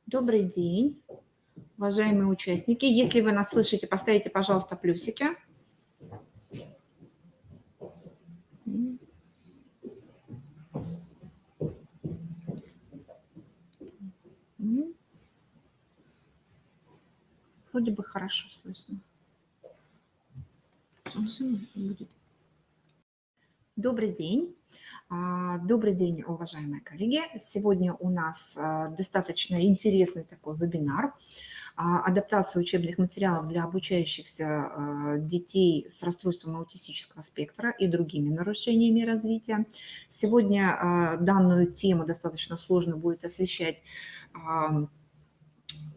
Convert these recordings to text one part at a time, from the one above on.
Добрый день, уважаемые участники. Если вы нас слышите, поставите, пожалуйста, плюсики. Вроде бы хорошо слышно. Добрый день. Добрый день, уважаемые коллеги. Сегодня у нас достаточно интересный такой вебинар. Адаптация учебных материалов для обучающихся детей с расстройством аутистического спектра и другими нарушениями развития. Сегодня данную тему достаточно сложно будет освещать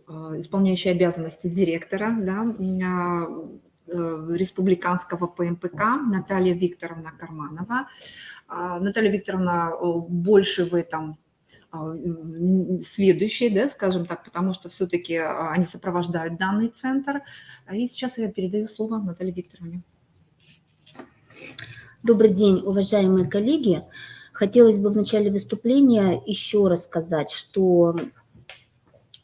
исполняющая обязанности директора, республиканского ПМПК Наталья Викторовна Карманова. Наталья Викторовна больше в этом сведущие, скажем так, потому что все-таки они сопровождают данный центр. И сейчас я передаю слово Наталье Викторовне. Добрый день, уважаемые коллеги. Хотелось бы в начале выступления еще раз сказать, что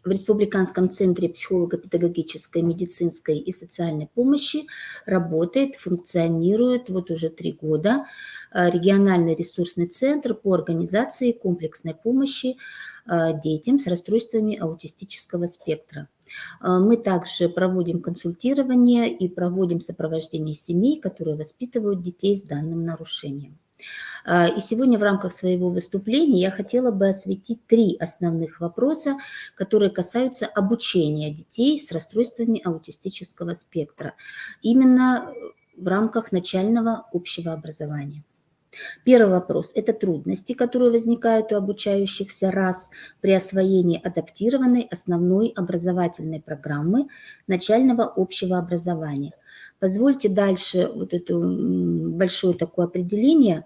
в Республиканском центре психолого-педагогической, медицинской и социальной помощи работает, функционирует вот уже 3 года региональный ресурсный центр по организации комплексной помощи детям с расстройствами аутистического спектра. Мы также проводим консультирование и проводим сопровождение семей, которые воспитывают детей с данным нарушением. И сегодня в рамках своего выступления я хотела бы осветить 3 основных вопроса, которые касаются обучения детей с расстройствами аутистического спектра, именно в рамках начального общего образования. Первый вопрос – это трудности, которые возникают у обучающихся РАС при освоении адаптированной основной образовательной программы начального общего образования. Позвольте дальше вот это большое такое определение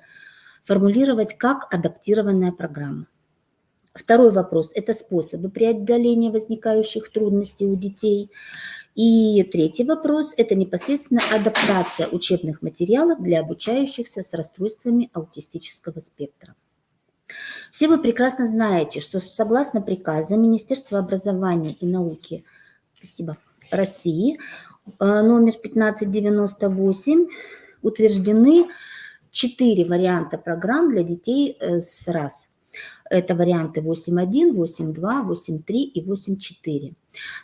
формулировать как адаптированная программа. Второй вопрос – это способы преодоления возникающих трудностей у детей. И третий вопрос – это непосредственно адаптация учебных материалов для обучающихся с расстройствами аутистического спектра. Все вы прекрасно знаете, что согласно приказу Министерства образования и науки России номер 1598 утверждены 4 варианта программ для детей с РАС. Это варианты 8.1, 8.2, 8.3 и 8.4.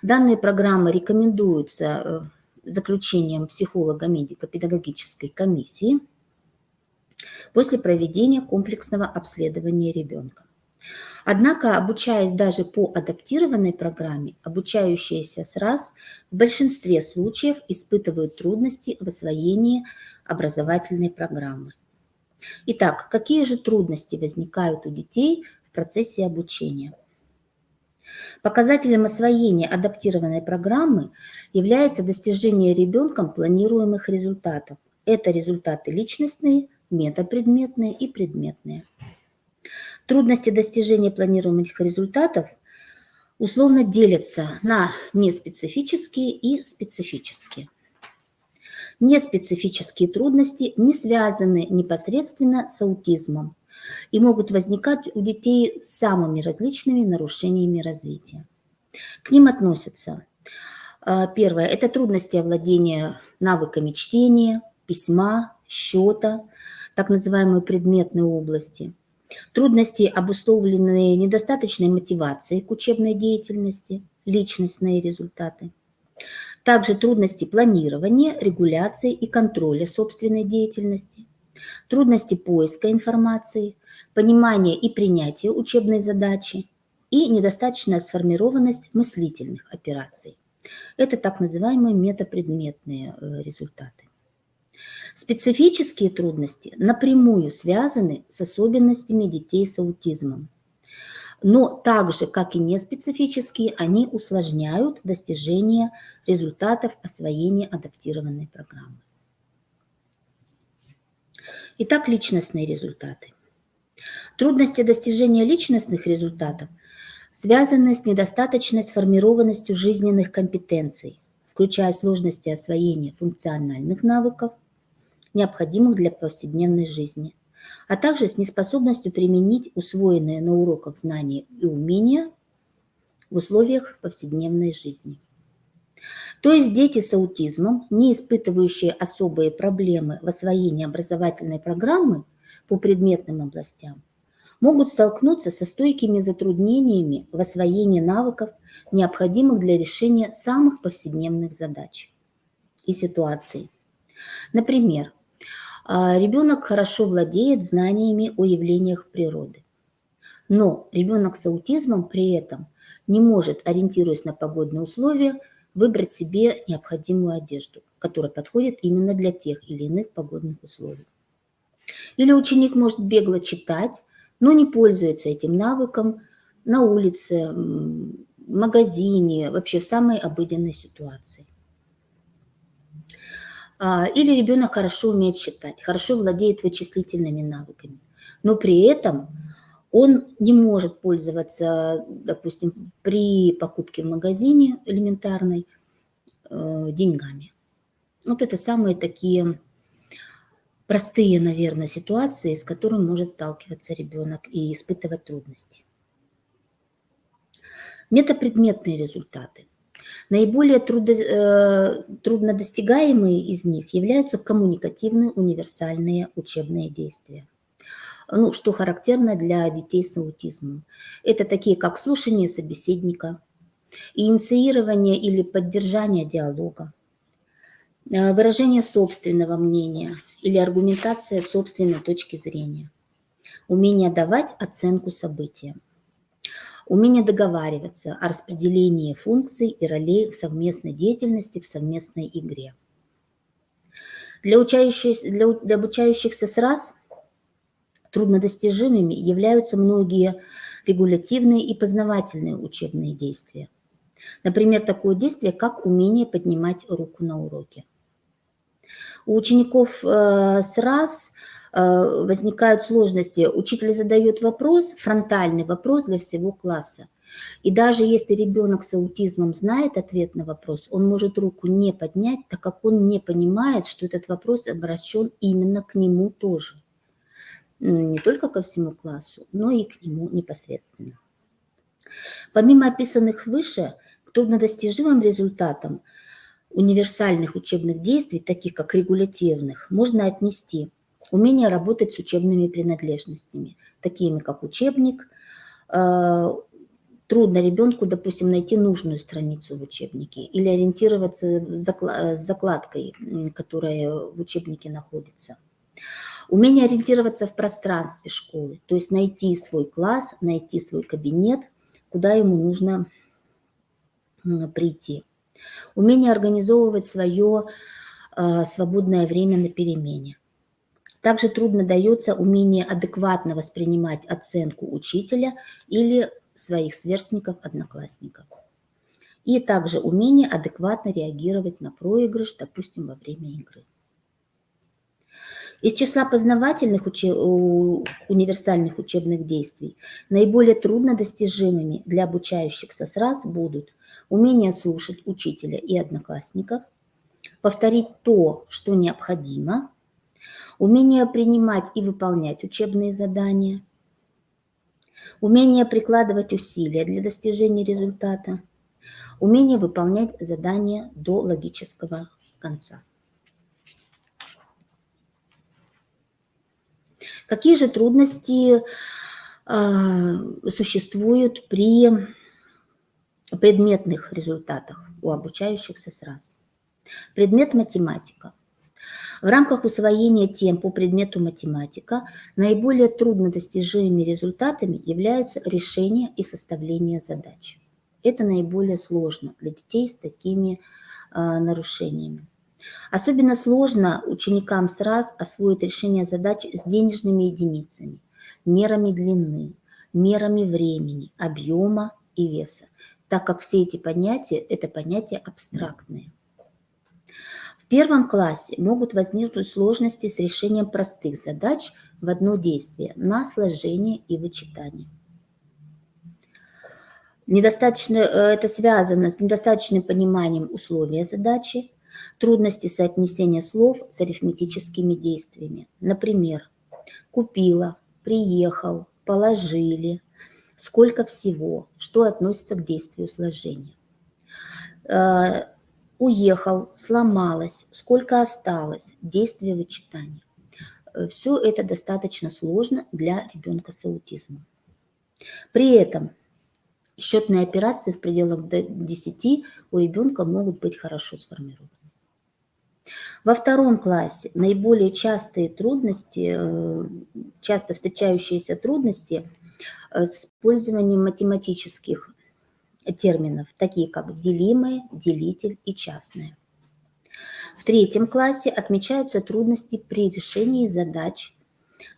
Данные программы рекомендуются заключением психолого-медико-педагогической комиссии после проведения комплексного обследования ребенка. Однако, обучаясь даже по адаптированной программе, обучающиеся с РАС в большинстве случаев испытывают трудности в освоении образовательной программы. Итак, какие же трудности возникают у детей в процессе обучения? Показателем освоения адаптированной программы является достижение ребенком планируемых результатов. Это результаты личностные, метапредметные и предметные. Трудности достижения планируемых результатов условно делятся на неспецифические и специфические. Неспецифические трудности не связаны непосредственно с аутизмом и могут возникать у детей с самыми различными нарушениями развития. К ним относятся: первое – это трудности овладения навыками чтения, письма, счета, так называемые предметные области, трудности, обусловленные недостаточной мотивацией к учебной деятельности, личностные результаты. Также трудности планирования, регуляции и контроля собственной деятельности, трудности поиска информации, понимания и принятия учебной задачи и недостаточная сформированность мыслительных операций. Это так называемые метапредметные результаты. Специфические трудности напрямую связаны с особенностями детей с аутизмом. Но так же, как и неспецифические, они усложняют достижение результатов освоения адаптированной программы. Итак, личностные результаты. Трудности достижения личностных результатов связаны с недостаточной сформированностью жизненных компетенций, включая сложности освоения функциональных навыков, необходимых для повседневной жизни, а также с неспособностью применить усвоенные на уроках знания и умения в условиях повседневной жизни. То есть дети с аутизмом, не испытывающие особые проблемы в освоении образовательной программы по предметным областям, могут столкнуться со стойкими затруднениями в освоении навыков, необходимых для решения самых повседневных задач и ситуаций. Например, ребенок хорошо владеет знаниями о явлениях природы, но ребенок с аутизмом при этом не может, ориентируясь на погодные условия, выбрать себе необходимую одежду, которая подходит именно для тех или иных погодных условий. Или ученик может бегло читать, но не пользуется этим навыком на улице, в магазине, вообще в самой обыденной ситуации. Или ребенок хорошо умеет считать, хорошо владеет вычислительными навыками, но при этом он не может пользоваться, допустим, при покупке в магазине элементарной деньгами. Вот это самые такие простые, наверное, ситуации, с которыми может сталкиваться ребенок и испытывать трудности. Метапредметные результаты. Наиболее труднодостигаемые из них являются коммуникативные универсальные учебные действия. Что характерно для детей с аутизмом. Это такие, как слушание собеседника, инициирование или поддержание диалога, выражение собственного мнения или аргументация собственной точки зрения, умение давать оценку событиям, умение договариваться о распределении функций и ролей в совместной деятельности, в совместной игре. Для обучающихся СРАС труднодостижимыми являются многие регулятивные и познавательные учебные действия. Например, такое действие, как умение поднимать руку на уроке. У учеников СРАС возникают сложности. Учитель задает вопрос, фронтальный вопрос для всего класса. И даже если ребенок с аутизмом знает ответ на вопрос, он может руку не поднять, так как он не понимает, что этот вопрос обращен именно к нему тоже. Не только ко всему классу, но и к нему непосредственно. Помимо описанных выше, к труднодостижимым результатам универсальных учебных действий, таких как регулятивных, можно отнести умение работать с учебными принадлежностями, такими как учебник. Трудно ребенку, допустим, найти нужную страницу в учебнике или ориентироваться с закладкой, которая в учебнике находится. Умение ориентироваться в пространстве школы, то есть найти свой класс, найти свой кабинет, куда ему нужно прийти. Умение организовывать свое свободное время на перемене. Также трудно дается умение адекватно воспринимать оценку учителя или своих сверстников, одноклассников. И также умение адекватно реагировать на проигрыш, допустим, во время игры. Из числа познавательных универсальных учебных действий наиболее труднодостижимыми для обучающихся СРАС будут умение слушать учителя и одноклассников, повторить то, что необходимо, умение принимать и выполнять учебные задания, умение прикладывать усилия для достижения результата, умение выполнять задания до логического конца. Какие же трудности существуют при предметных результатах у обучающихся СРАС? Предмет математика. В рамках усвоения тем по предмету математика наиболее труднодостижимыми результатами являются решение и составление задач. Это наиболее сложно для детей с такими нарушениями. Особенно сложно ученикам СРАС освоить решение задач с денежными единицами, мерами длины, мерами времени, объема и веса, так как все эти понятия – это понятия абстрактные. В первом классе могут возникнуть сложности с решением простых задач в одно действие на сложение и вычитание. Это связано с недостаточным пониманием условия задачи, трудности соотнесения слов с арифметическими действиями. Например, купила, приехал, положили, сколько всего, что относится к действию сложения. Уехал, сломалось, сколько осталось, действие вычитания. Все это достаточно сложно для ребенка с аутизмом. При этом счетные операции в пределах до 10 у ребенка могут быть хорошо сформированы. Во втором классе наиболее частые трудности, часто встречающиеся трудности с использованием математических терминов, такие как делимое, делитель и частное. В третьем классе отмечаются трудности при решении задач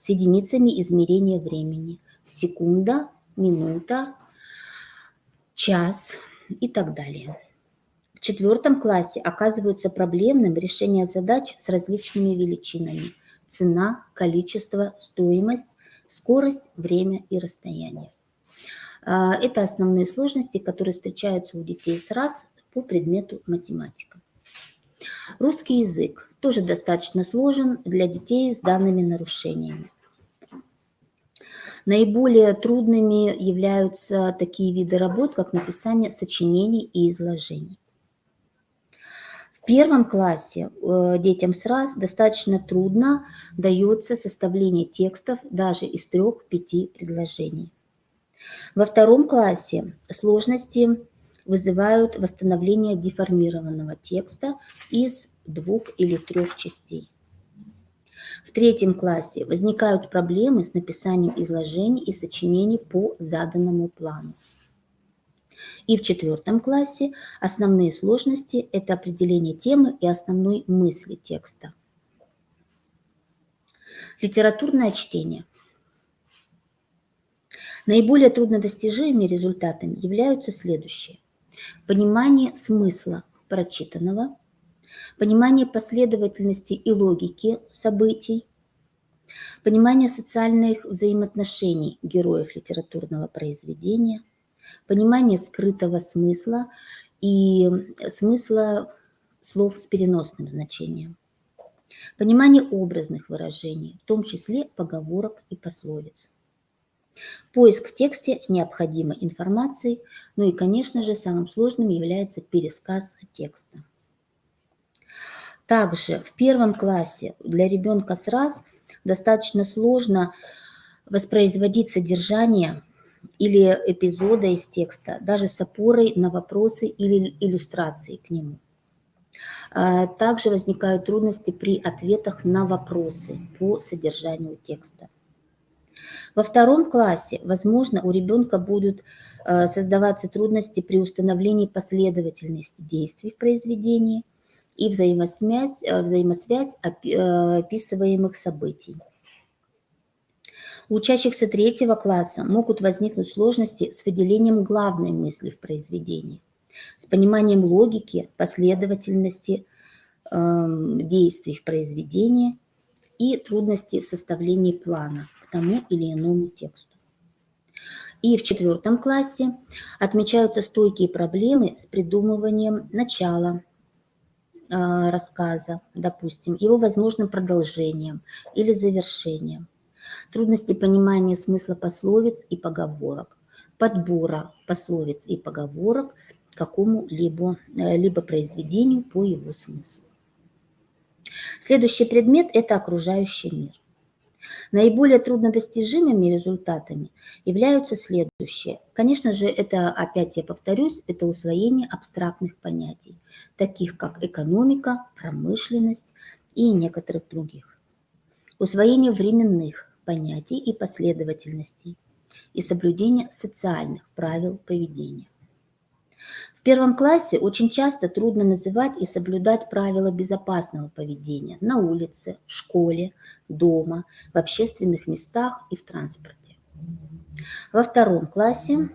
с единицами измерения времени: секунда, минута, час и так далее. В четвертом классе оказываются проблемным решение задач с различными величинами: цена, количество, стоимость, скорость, время и расстояние. Это основные сложности, которые встречаются у детей с РАС по предмету математика. Русский язык тоже достаточно сложен для детей с данными нарушениями. Наиболее трудными являются такие виды работ, как написание сочинений и изложений. В первом классе детям с РАС достаточно трудно дается составление текстов даже из 3-5 предложений. Во втором классе сложности вызывают восстановление деформированного текста из 2 или 3 частей. В третьем классе возникают проблемы с написанием изложений и сочинений по заданному плану. И в четвертом классе основные сложности – это определение темы и основной мысли текста. Литературное чтение. Наиболее труднодостижимыми результатами являются следующие: понимание смысла прочитанного, понимание последовательности и логики событий, понимание социальных взаимоотношений героев литературного произведения, понимание скрытого смысла и смысла слов с переносным значением, понимание образных выражений, в том числе поговорок и пословиц. Поиск в тексте необходимой информации, ну и, конечно же, самым сложным является пересказ текста. Также в первом классе для ребенка с РАС достаточно сложно воспроизводить содержание или эпизоды из текста, даже с опорой на вопросы или иллюстрации к нему. Также возникают трудности при ответах на вопросы по содержанию текста. Во втором классе, возможно, у ребенка будут создаваться трудности при установлении последовательности действий в произведении и взаимосвязь описываемых событий. У учащихся третьего класса могут возникнуть сложности с выделением главной мысли в произведении, с пониманием логики, последовательности действий в произведении и трудности в составлении плана к тому или иному тексту. И в четвертом классе отмечаются стойкие проблемы с придумыванием начала рассказа, допустим, его возможным продолжением или завершением, трудности понимания смысла пословиц и поговорок, подбора пословиц и поговорок к какому-либо произведению по его смыслу. Следующий предмет – это окружающий мир. Наиболее труднодостижимыми результатами являются следующие. Конечно же, это, опять я повторюсь, это усвоение абстрактных понятий, таких как экономика, промышленность и некоторых других. Усвоение временных понятий и последовательностей и соблюдение социальных правил поведения. В первом классе очень часто трудно называть и соблюдать правила безопасного поведения на улице, в школе, дома, в общественных местах и в транспорте. Во втором классе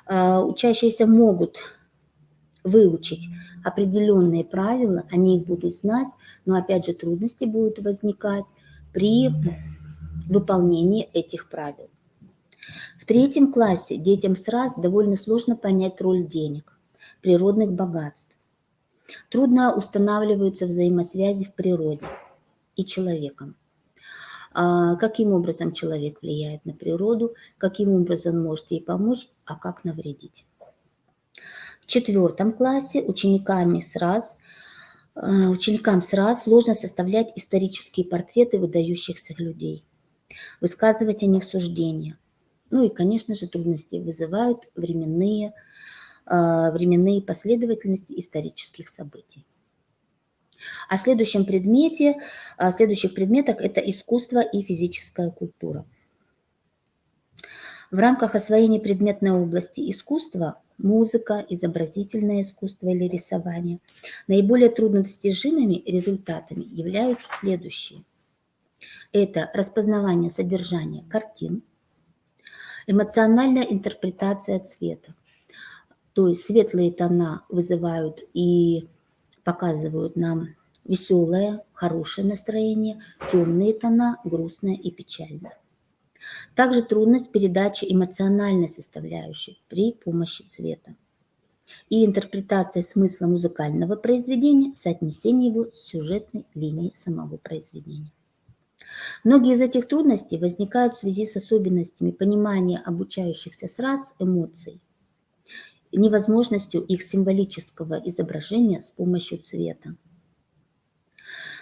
учащиеся могут выучить определенные правила, они их будут знать, но опять же трудности будут возникать при выполнении этих правил. В третьем классе детям с РАС довольно сложно понять роль денег, природных богатств. Трудно устанавливаются взаимосвязи в природе и человеком. каким образом человек влияет на природу, каким образом может ей помочь, а как навредить. В 4 классе ученикам сразу сложно составлять исторические портреты выдающихся людей, высказывать о них суждения. Ну и, конечно же, трудности вызывают временные последовательности исторических событий. О следующих предметах это искусство и физическая культура. В рамках освоения предметной области искусства, музыка, изобразительное искусство или рисование, наиболее труднодостижимыми результатами являются следующие. Это распознавание содержания картин, эмоциональная интерпретация цвета. То есть светлые тона вызывают и показывают нам веселое, хорошее настроение, темные тона – грустное и печальное. Также трудность передачи эмоциональной составляющей при помощи цвета и интерпретация смысла музыкального произведения, соотнесение его с сюжетной линией самого произведения. Многие из этих трудностей возникают в связи с особенностями понимания обучающихся сраз эмоций, невозможностью их символического изображения с помощью цвета.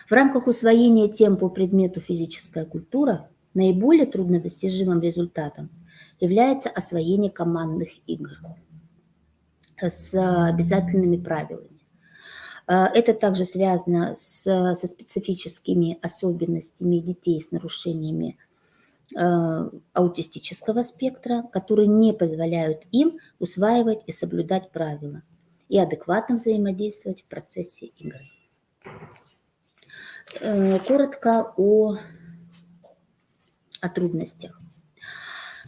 В рамках усвоения тем по предмету физическая культура наиболее труднодостижимым результатом является освоение командных игр с обязательными правилами. Это также связано со специфическими особенностями детей с нарушениями аутистического спектра, которые не позволяют им усваивать и соблюдать правила и адекватно взаимодействовать в процессе игры. Коротко о трудностях.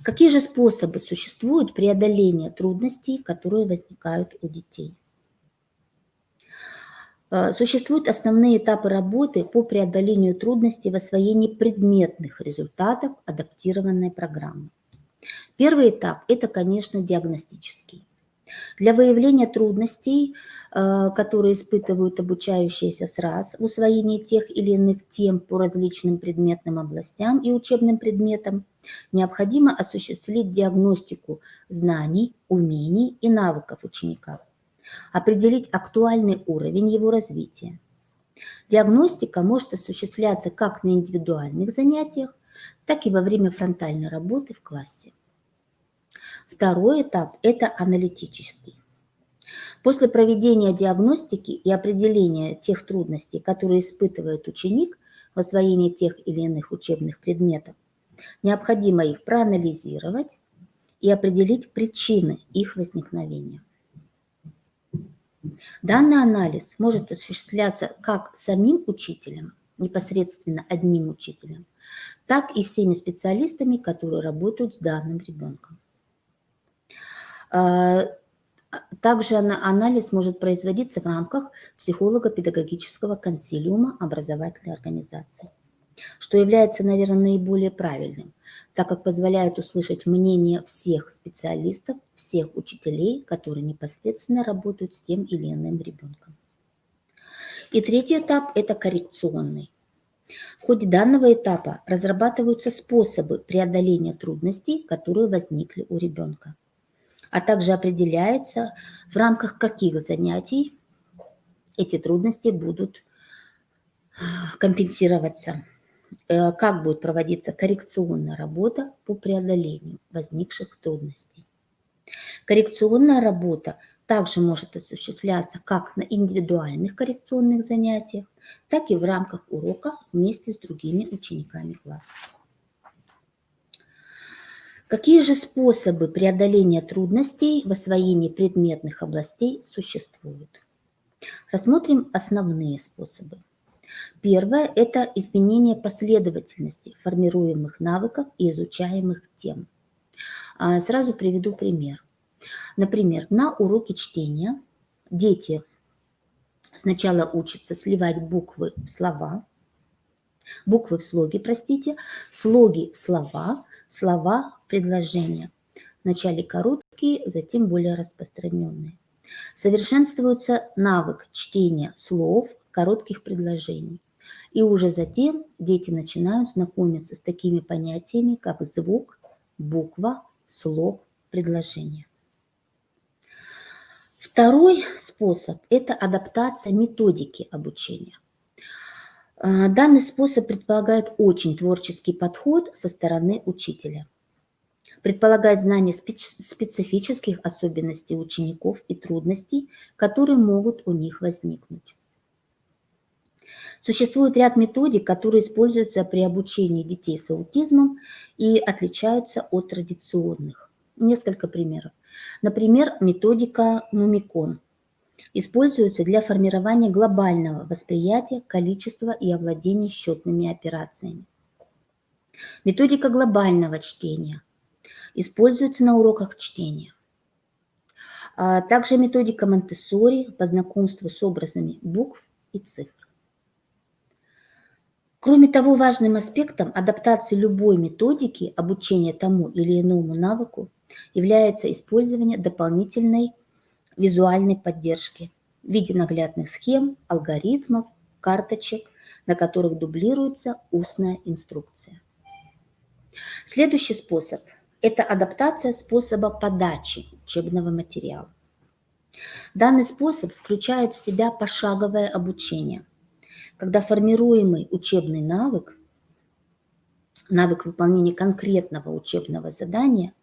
Какие же способы существуют преодоления трудностей, которые возникают у детей? Существуют основные этапы работы по преодолению трудностей в освоении предметных результатов адаптированной программы. Первый этап – это, конечно, диагностический. Для выявления трудностей, которые испытывают обучающиеся сраз в усвоении тех или иных тем по различным предметным областям и учебным предметам, необходимо осуществить диагностику знаний, умений и навыков ученика, определить актуальный уровень его развития. Диагностика может осуществляться как на индивидуальных занятиях, так и во время фронтальной работы в классе. Второй этап – это аналитический. После проведения диагностики и определения тех трудностей, которые испытывает ученик в освоении тех или иных учебных предметов, необходимо их проанализировать и определить причины их возникновения. Данный анализ может осуществляться как самим учителем, непосредственно одним учителем, так и всеми специалистами, которые работают с данным ребенком. Также анализ может производиться в рамках психолого-педагогического консилиума образовательной организации, что является, наверное, наиболее правильным, так как позволяет услышать мнение всех специалистов, всех учителей, которые непосредственно работают с тем или иным ребенком. И третий этап – это коррекционный. В ходе данного этапа разрабатываются способы преодоления трудностей, которые возникли у ребенка, а также определяется, в рамках каких занятий эти трудности будут компенсироваться, как будет проводиться коррекционная работа по преодолению возникших трудностей. Коррекционная работа также может осуществляться как на индивидуальных коррекционных занятиях, так и в рамках урока вместе с другими учениками класса. Какие же способы преодоления трудностей в освоении предметных областей существуют? Рассмотрим основные способы. Первое – это изменение последовательности формируемых навыков и изучаемых тем. Сразу приведу пример. Например, на уроке чтения дети сначала учатся сливать буквы в слова, буквы в слоги, слоги в слова, слова в предложения. Вначале короткие, затем более распространенные. Совершенствуется навык чтения слов, коротких предложений. И уже затем дети начинают знакомиться с такими понятиями, как звук, буква, слог, предложение. Второй способ – это адаптация методики обучения. Данный способ предполагает очень творческий подход со стороны учителя. Предполагает знание специфических особенностей учеников и трудностей, которые могут у них возникнуть. Существует ряд методик, которые используются при обучении детей с аутизмом и отличаются от традиционных. Несколько примеров. Например, методика Нумикон используется для формирования глобального восприятия количества и овладения счетными операциями. Методика глобального чтения используется на уроках чтения. Также методика Монтессори по знакомству с образами букв и цифр. Кроме того, важным аспектом адаптации любой методики обучения тому или иному навыку является использование дополнительной визуальной поддержки в виде наглядных схем, алгоритмов, карточек, на которых дублируется устная инструкция. Следующий способ – это адаптация способа подачи учебного материала. Данный способ включает в себя пошаговое обучение, когда формируемый учебный навык выполнения конкретного учебного задания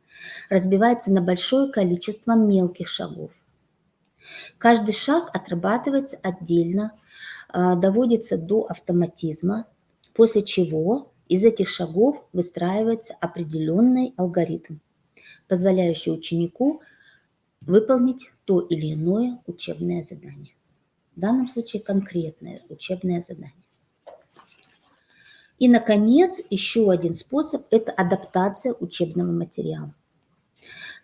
разбивается на большое количество мелких шагов. Каждый шаг отрабатывается отдельно, доводится до автоматизма, после чего из этих шагов выстраивается определенный алгоритм, позволяющий ученику выполнить то или иное учебное задание. В данном случае конкретное учебное задание. И, наконец, еще один способ – это адаптация учебного материала.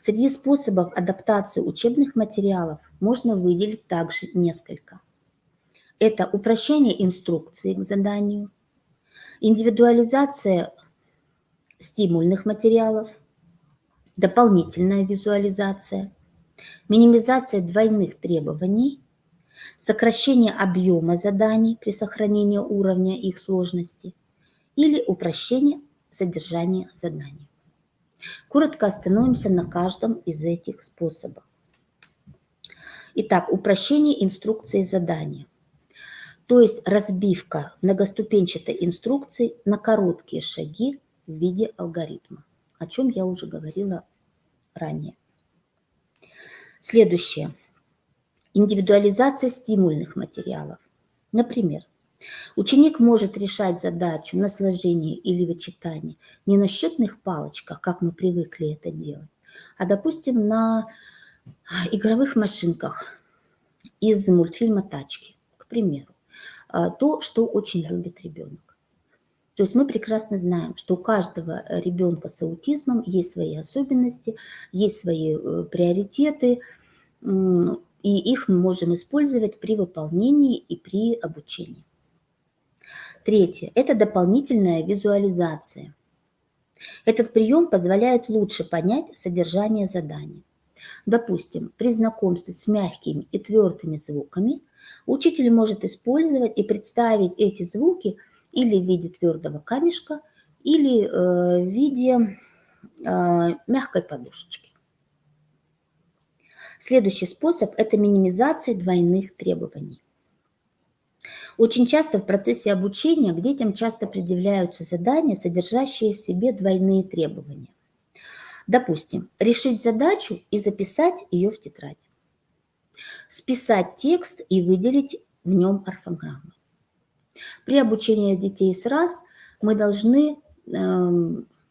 Среди способов адаптации учебных материалов можно выделить также несколько. Это упрощение инструкции к заданию, индивидуализация стимульных материалов, дополнительная визуализация, минимизация двойных требований, сокращение объема заданий при сохранении уровня их сложности или упрощение содержания заданий. Коротко остановимся на каждом из этих способов. Итак, упрощение инструкции задания, то есть разбивка многоступенчатой инструкции на короткие шаги в виде алгоритма, о чем я уже говорила ранее. Следующее. Индивидуализация стимульных материалов. Например, ученик может решать задачу на сложение или вычитание не на счетных палочках, как мы привыкли это делать, а, допустим, на игровых машинках из мультфильма «Тачки», к примеру. То, что очень любит ребенок. То есть мы прекрасно знаем, что у каждого ребенка с аутизмом есть свои особенности, есть свои приоритеты, и их мы можем использовать при выполнении и при обучении. Третье – это дополнительная визуализация. Этот прием позволяет лучше понять содержание задания. Допустим, при знакомстве с мягкими и твердыми звуками учитель может использовать и представить эти звуки или в виде твердого камешка, или в виде мягкой подушечки. Следующий способ – это минимизация двойных требований. Очень часто в процессе обучения к детям часто предъявляются задания, содержащие в себе двойные требования. Допустим, решить задачу и записать ее в тетрадь. Списать текст и выделить в нем орфограммы. При обучении детей с РАС мы должны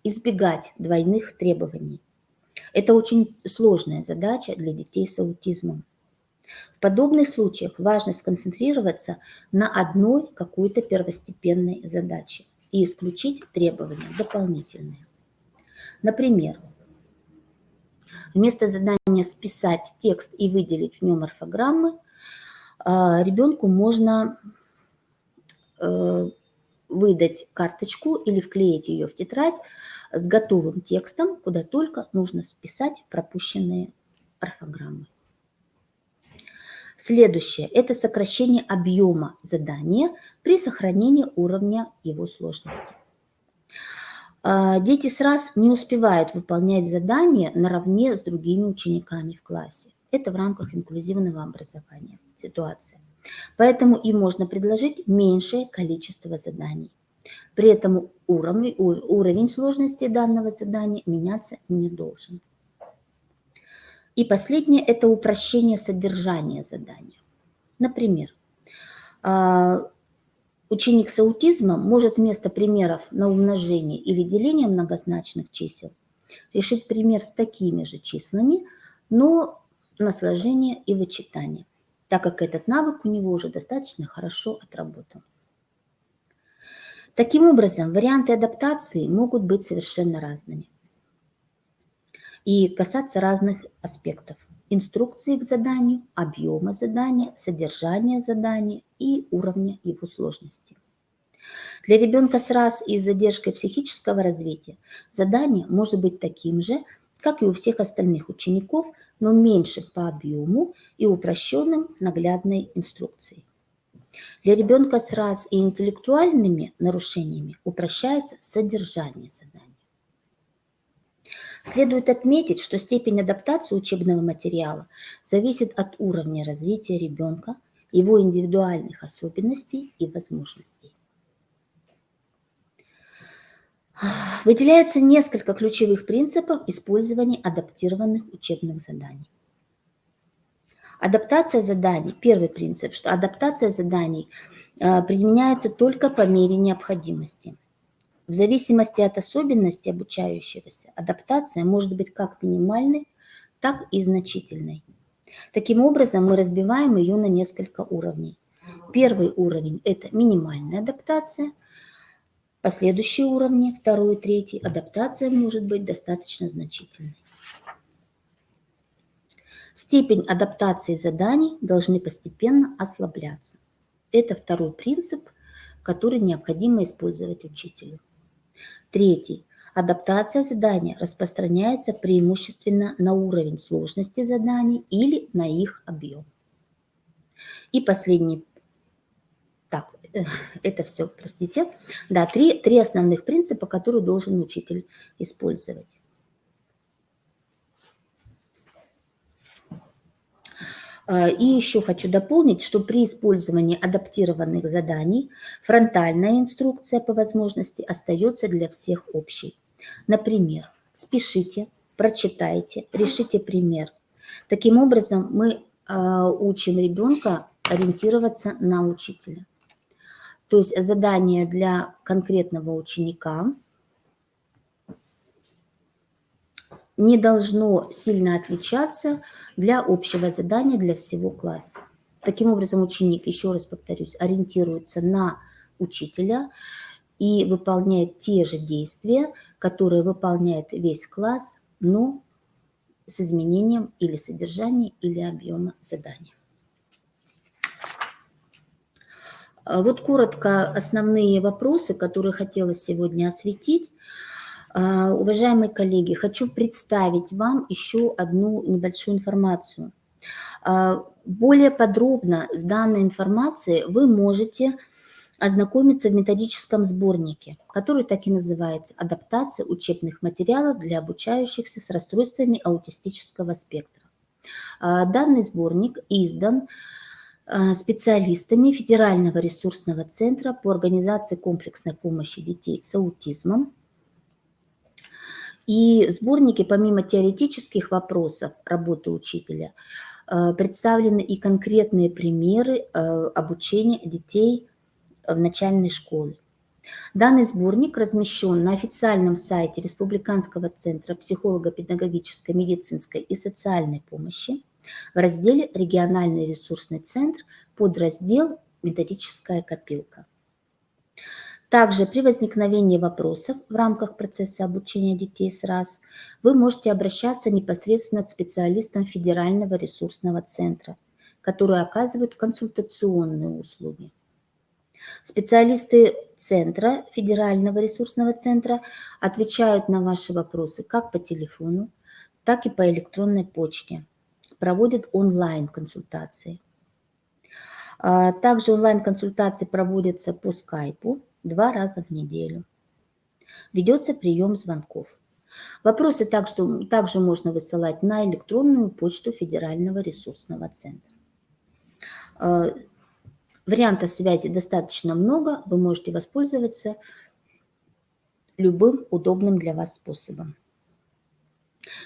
избегать двойных требований. Это очень сложная задача для детей с аутизмом. В подобных случаях важно сконцентрироваться на одной какой-то первостепенной задаче и исключить требования дополнительные. Например, вместо задания списать текст и выделить в нем орфограммы, ребенку можно выдать карточку или вклеить ее в тетрадь с готовым текстом, куда только нужно вписать пропущенные орфограммы. Следующее – это сокращение объема задания при сохранении уровня его сложности. Дети с раз не успевают выполнять задания наравне с другими учениками в классе. Это в рамках инклюзивного образования ситуация. Поэтому им можно предложить меньшее количество заданий. При этом уровень сложности данного задания меняться не должен. И последнее – это упрощение содержания задания. Например, ученик с аутизмом может вместо примеров на умножение или деление многозначных чисел решить пример с такими же числами, но на сложение и вычитание, так как этот навык у него уже достаточно хорошо отработан. Таким образом, варианты адаптации могут быть совершенно разными и касаться разных аспектов: инструкции к заданию, объема задания, содержания задания и уровня его сложности. Для ребенка с раз и с задержкой психического развития задание может быть таким же, как и у всех остальных учеников, но меньшим по объему и упрощенным наглядной инструкцией. Для ребенка с раз и интеллектуальными нарушениями упрощается содержание задания. Следует отметить, что степень адаптации учебного материала зависит от уровня развития ребенка, его индивидуальных особенностей и возможностей. Выделяется несколько ключевых принципов использования адаптированных учебных заданий. Адаптация заданий. Первый принцип, что адаптация заданий применяется только по мере необходимости. В зависимости от особенностей обучающегося, адаптация может быть как минимальной, так и значительной. Таким образом, мы разбиваем ее на несколько уровней. Первый уровень – это минимальная адаптация. Последующие уровни, второй и третий, адаптация может быть достаточно значительной. Степень адаптации заданий должны постепенно ослабляться. Это второй принцип, который необходимо использовать учителю. Третий. Адаптация задания распространяется преимущественно на уровень сложности заданий или на их объем. И последний. Так, это все, простите. Да, три основных принципа, которые должен учитель использовать. И еще хочу дополнить, что при использовании адаптированных заданий фронтальная инструкция по возможности остается для всех общей. Например, спешите, прочитайте, решите пример. Таким образом, мы учим ребенка ориентироваться на учителя. То есть задание для конкретного ученика не должно сильно отличаться для общего задания для всего класса. Таким образом, ученик, еще раз повторюсь, ориентируется на учителя и выполняет те же действия, которые выполняет весь класс, но с изменением или содержания, или объема задания. Вот коротко основные вопросы, которые хотелось сегодня осветить. Уважаемые коллеги, хочу представить вам еще одну небольшую информацию. Более подробно с данной информацией вы можете ознакомиться в методическом сборнике, который так и называется «Адаптация учебных материалов для обучающихся с расстройствами аутистического спектра». Данный сборник издан специалистами Федерального ресурсного центра по организации комплексной помощи детей с аутизмом. И в сборнике, помимо теоретических вопросов работы учителя, представлены и конкретные примеры обучения детей в начальной школе. Данный сборник размещен на официальном сайте Республиканского центра психолого-педагогической, медицинской и социальной помощи в разделе «Региональный ресурсный центр», подраздел «Методическая копилка». Также при возникновении вопросов в рамках процесса обучения детей с РАС вы можете обращаться непосредственно к специалистам Федерального ресурсного центра, которые оказывают консультационные услуги. Специалисты Центра, Федерального ресурсного центра отвечают на ваши вопросы как по телефону, так и по электронной почте, проводят онлайн-консультации. Также онлайн-консультации проводятся по скайпу 2 раза в неделю. Ведется прием звонков. Вопросы также можно высылать на электронную почту Федерального ресурсного центра. Вариантов связи достаточно много, вы можете воспользоваться любым удобным для вас способом.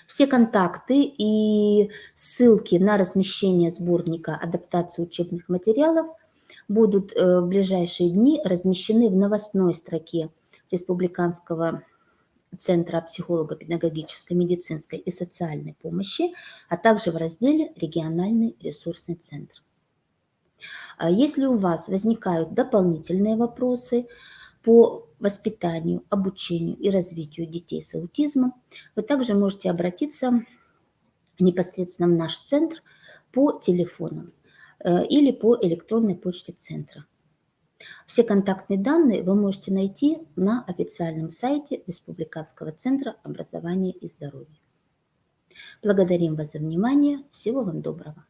Все контакты и ссылки на размещение сборника адаптации учебных материалов будут в ближайшие дни размещены в новостной строке Республиканского Центра психолого-педагогической, медицинской и социальной помощи, а также в разделе «Региональный ресурсный центр». Если у вас возникают дополнительные вопросы по воспитанию, обучению и развитию детей с аутизмом, вы также можете обратиться непосредственно в наш центр по телефону или по электронной почте центра. Все контактные данные вы можете найти на официальном сайте Республиканского центра образования и здоровья. Благодарим вас за внимание. Всего вам доброго.